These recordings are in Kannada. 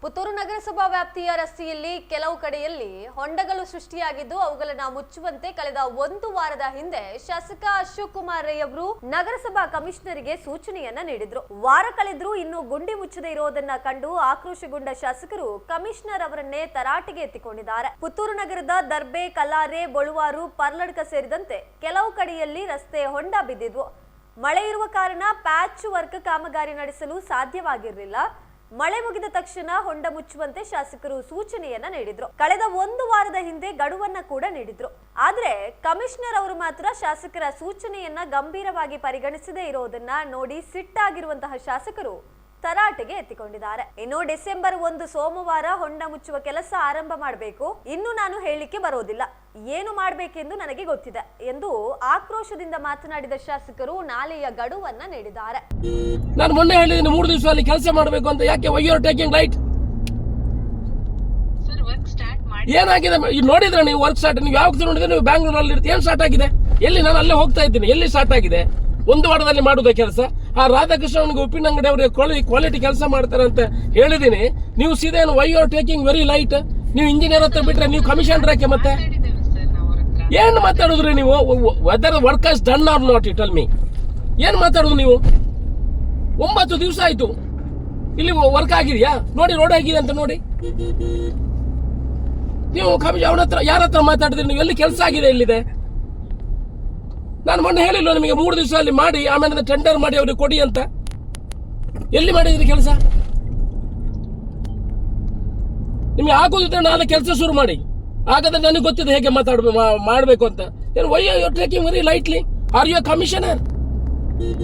ಪುತ್ತೂರು ನಗರಸಭಾ ವ್ಯಾಪ್ತಿಯ ರಸ್ತೆಯಲ್ಲಿ ಕೆಲವು ಕಡೆಯಲ್ಲಿ ಹೊಂಡಗಳು ಸೃಷ್ಟಿಯಾಗಿದ್ದು ಅವುಗಳನ್ನು ಮುಚ್ಚುವಂತೆ ಕಳೆದ ಒಂದು ವಾರದ ಹಿಂದೆ ಶಾಸಕ ಅಶೋಕ್ ಕುಮಾರ್ ರೈ ಅವರು ನಗರಸಭಾ ಕಮಿಷನರಿಗೆ ಸೂಚನೆಯನ್ನ ನೀಡಿದ್ರು. ವಾರ ಕಳೆದ್ರೂ ಇನ್ನೂ ಗುಂಡಿ ಮುಚ್ಚದೆ ಇರೋದನ್ನ ಕಂಡು ಆಕ್ರೋಶಗೊಂಡ ಶಾಸಕರು ಕಮಿಷನರ್ ಅವರನ್ನೇ ತರಾಟೆಗೆ ಎತ್ತಿಕೊಂಡಿದ್ದಾರೆ. ಪುತ್ತೂರು ನಗರದ ದರ್ಬೆ, ಕಲ್ಲಾರೆ, ಬೊಳುವಾರು, ಪರ್ಲಡ್ಕ ಸೇರಿದಂತೆ ಕೆಲವು ಕಡೆಯಲ್ಲಿ ರಸ್ತೆ ಹೊಂಡ ಬಿದ್ದಿದ್ವು. ಮಳೆ ಇರುವ ಕಾರಣ ಪ್ಯಾಚ್ ವರ್ಕ್ ಕಾಮಗಾರಿ ನಡೆಸಲು ಸಾಧ್ಯವಾಗಿರಲಿಲ್ಲ. ಮಳೆ ಮುಗಿದ ತಕ್ಷಣ ಹೊಂಡ ಮುಚ್ಚುವಂತೆ ಶಾಸಕರು ಸೂಚನೆಯನ್ನ ನೀಡಿದ್ರು. ಕಳೆದ ಒಂದು ವಾರದ ಹಿಂದೆ ಗಡುವನ್ನ ಕೂಡ ನೀಡಿದ್ರು. ಆದ್ರೆ ಕಮಿಷನರ್ ಅವರು ಮಾತ್ರ ಶಾಸಕರ ಸೂಚನೆಯನ್ನ ಗಂಭೀರವಾಗಿ ಪರಿಗಣಿಸದೇ ಇರೋದನ್ನ ನೋಡಿ ಸಿಟ್ಟಾಗಿರುವಂತಹ ಶಾಸಕರು ತರಾಟೆಗೆ ಎತ್ತಿಕೊಂಡಿದ್ದಾರೆ. ಇನ್ನು ಡಿಸೆಂಬರ್ 1 ಸೋಮವಾರ ಹೊಂಡ ಮುಚ್ಚುವ ಕೆಲಸ ಆರಂಭ ಮಾಡಬೇಕು. ಇನ್ನು ನಾನು ಹೇಳಿಕೆ ಬರೋದಿಲ್ಲ, ಏನು ಮಾಡಬೇಕೆಂದು ನನಗೆ ಗೊತ್ತಿದೆ ಎಂದು ಆಕ್ರೋಶದಿಂದ ಮಾತನಾಡಿದ ಶಾಸಕರು ನಾಳೆಯ ಗಡುವನ್ನ ನೀಡಿದ್ದಾರೆ. ನಾನು ಮೊನ್ನೆ ಹೇಳಿದ್ದೀನಿ 3 ದಿವಸದಲ್ಲಿ ಕೆಲಸ ಮಾಡಬೇಕು ಅಂತ. ಯಾಕೆ why you are taking light? ಏನಾಗಿದೆ ನೋಡಿದ್ರೆ ನೀವು ವರ್ಕ್ ಸ್ಟಾರ್ಟ್ ನೀವು ಯಾವಾಗ ನೋಡಿದ್ರೆ ನೀವು ಬ್ಯಾಂಗ್ಳೂರಲ್ಲಿ ಇರ್ತೀವಿ. ಏನ್ ಸ್ಟಾರ್ಟ್ ಆಗಿದೆ? ಎಲ್ಲಿ? ನಾನು ಅಲ್ಲೇ ಹೋಗ್ತಾ ಇದ್ದೀನಿ. ಎಲ್ಲಿ ಸ್ಟಾರ್ಟ್ ಆಗಿದೆ? ಒಂದು ವಾರದಲ್ಲಿ ಮಾಡುವುದೇ ಕೆಲಸ. ಆ ರಾಧಾಕೃಷ್ಣ ಅವನಿಗೆ ಉಪ್ಪಿನಂಗಡಿ ಅವರಿಗೆ ಕ್ವಾಲಿಟಿ ಕೆಲಸ ಮಾಡ್ತಾರೆ ಅಂತ ಹೇಳಿದೀನಿ. ನೀವು ಸೀದಾ why you are taking very light? ನೀವು ಇಂಜಿನಿಯರ್ ಹತ್ರ ಬಿಟ್ರೆ ನೀವು ಕಮಿಷನರ್ ಯಾಕೆ? ಮತ್ತೆ ಏನ್ ಮಾತಾಡುದ್ರಿ ನೀವು? Whether work has done or not, you tell me. ಏನ್ ಮಾತಾಡುದು ನೀವು? 9 ದಿವಸ ಆಯ್ತು, ಇಲ್ಲಿ ವರ್ಕ್ ಆಗಿದೆಯಾ ನೋಡಿ, ರೋಡ್ ಆಗಿದೆ ಅಂತ ನೋಡಿ. ನೀವು ಅವನ ಹತ್ರ ಯಾರ ಹತ್ರ ಮಾತಾಡಿದ್ರಿ? ನೀವು ಎಲ್ಲಿ ಕೆಲಸ ಆಗಿದೆ? ಎಲ್ಲಿದೆ? ನಾನು ಮೊನ್ನೆ ಹೇಳಿಲ್ಲ ನಿಮಗೆ 3 ದಿವಸದಲ್ಲಿ ಮಾಡಿ ಆಮೇಲೆ ಟೆಂಡರ್ ಮಾಡಿ ಅವ್ರಿಗೆ ಕೊಡಿ ಅಂತ. ಎಲ್ಲಿ ಮಾಡಿದ್ರಿ ಕೆಲಸ? ನಿಮ್ಗೆ ಆಗೋದಿದ್ರೆ ನಾಳೆ ಕೆಲಸ ಶುರು ಮಾಡಿ. ಹಾಗಾದ್ರೆ ನನಗೆ ಗೊತ್ತಿದೆ ಹೇಗೆ ಮಾಡಬೇಕು ಅಂತ. Why you are taking very lightly? Are you a commissioner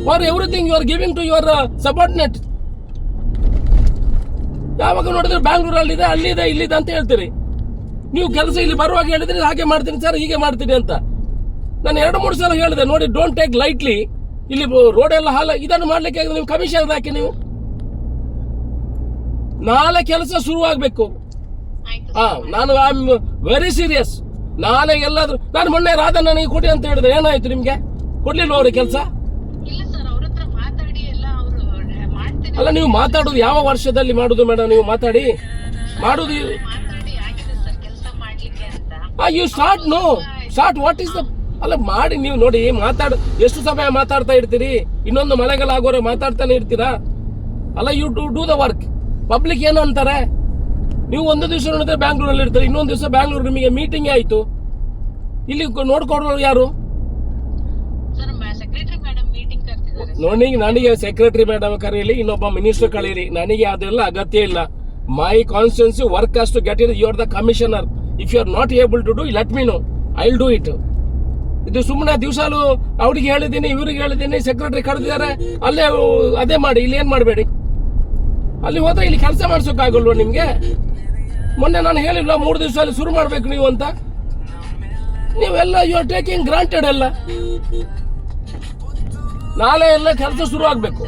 for everything you are giving to your subordinate? ಯಾವಾಗ ನೋಡಿದ್ರೆ ಬ್ಯಾಂಗ್ಳೂರಲ್ಲಿದೆ, ಅಲ್ಲಿದೆ, ಇಲ್ಲಿದೆ ಅಂತ ಹೇಳ್ತೀರಿ. ನೀವು ಕೆಲಸ ಇಲ್ಲಿ ಬರುವಾಗ ಹೇಳಿದ್ರಿ ಹಾಗೆ ಮಾಡ್ತೀನಿ ಸರ್, ಹೀಗೆ ಮಾಡ್ತೀನಿ ಅಂತ. ನಾನು 2-3 ಸಲ ಹೇಳಿದೆ ನೋಡಿ, ಡೋಂಟ್ ಟೇಕ್ ಲೈಟ್ಲಿ. ಇಲ್ಲಿ ರೋಡ್ ಎಲ್ಲ ಹಾಲ ಇದನ್ನು ಮಾಡ್ಲಿಕ್ಕೆ ನೀವು ಕಮಿಷನ್ ಹಾಕಿ. ನೀವು ನಾಳೆ ಕೆಲಸ ಶುರು ಆಗ್ಬೇಕು. ನಾನು ಐ ಆಮ್ ವೆರಿ ಸೀರಿಯಸ್. ನಾಳೆ ಎಲ್ಲಾದ್ರೂ ನಾನು ಮೊನ್ನೆ ರಾಧಣ್ಣನಿಗೆ ಕೊಡಿ ಅಂತ ಹೇಳಿದ್ರೆ ಏನಾಯ್ತು? ನಿಮ್ಗೆ ಕೊಡ್ಲಿಲ್ಲ ಅವ್ರಿಗೆ ಕೆಲಸ? ಅಲ್ಲ, ನೀವು ಮಾತಾಡುದು ಯಾವ ವರ್ಷದಲ್ಲಿ ಮಾಡುದು ಮೇಡಮ್? ನೀವು ಮಾತಾಡಿ ಮಾಡುದು you start no start what is the ಅಲ್ಲ ಮಾಡಿ. ನೀವು ನೋಡಿ ಎಷ್ಟು ಸಮಯ ಮಾತಾಡ್ತಾ ಇರ್ತೀರಿ? ಇನ್ನೊಂದು ಮಳೆಗಾಲ ಆಗೋರೆ ಮಾತಾಡ್ತಾನೆ ಇರ್ತೀರಾ? ಅಲ್ಲ, you do the work. Public ಏನು ಅಂತಾರೆ? ನೀವು ಒಂದು ದಿವಸ ನೋಡಿದ್ರೆ ಬ್ಯಾಂಗ್ಳೂರಲ್ಲಿ ಇರ್ತಾರೆ, ಇನ್ನೊಂದು ದಿವಸ ಬ್ಯಾಂಗ್ಳೂರ್ ನಿಮಗೆ ಮೀಟಿಂಗ್ ಆಯ್ತು. ಇಲ್ಲಿ ನೋಡ್ಕೊಡೋರು ಯಾರು? ನೋಡಿ, ನನಗೆ ಸೆಕ್ರೆಟರಿ ಮೇಡಮ್ ಕರೀಲಿ, ಇನ್ನೊಬ್ಬ ಮಿನಿಸ್ಟರ್ ಕರೀಲಿ, ನನಗೆ ಅದೆಲ್ಲ ಅಗತ್ಯ ಇಲ್ಲ. My constituency work has to get it. You are the commissioner. If you are not able to do, let me know, I will do it. ಇದು ಸುಮ್ಮನೆ ದಿವಸಾಲು ಅವ್ರಿಗೆ ಹೇಳಿದ್ದೀನಿ, ಇವ್ರಿಗೆ ಹೇಳಿದ್ದೀನಿ, ಸೆಕ್ರೆಟರಿ ಕರೆದಿದ್ದಾರೆ, ಅಲ್ಲೇ ಅದೇ ಮಾಡಿ, ಇಲ್ಲಿ ಏನ್ ಮಾಡಬೇಡಿ. ಅಲ್ಲಿ ಹೋದ್ರೆ ಇಲ್ಲಿ ಕೆಲಸ ಮಾಡ್ಸೋಕ್ಕಾಗಲ್ವ ನಿಮ್ಗೆ? ಮೊನ್ನೆ ನಾನು ಹೇಳಿಲ್ಲ 3 ದಿವಸದಲ್ಲಿ ಶುರು ಮಾಡ್ಬೇಕು ನೀವು ಅಂತ. ನೀವೆಲ್ಲ ಯು ಆರ್ ಟೇಕಿಂಗ್ ಗ್ರಾಂಟೆಡ್. ಎಲ್ಲ ನಾಳೆ ಎಲ್ಲ ಕೆಲಸ ಶುರು ಆಗ್ಬೇಕು.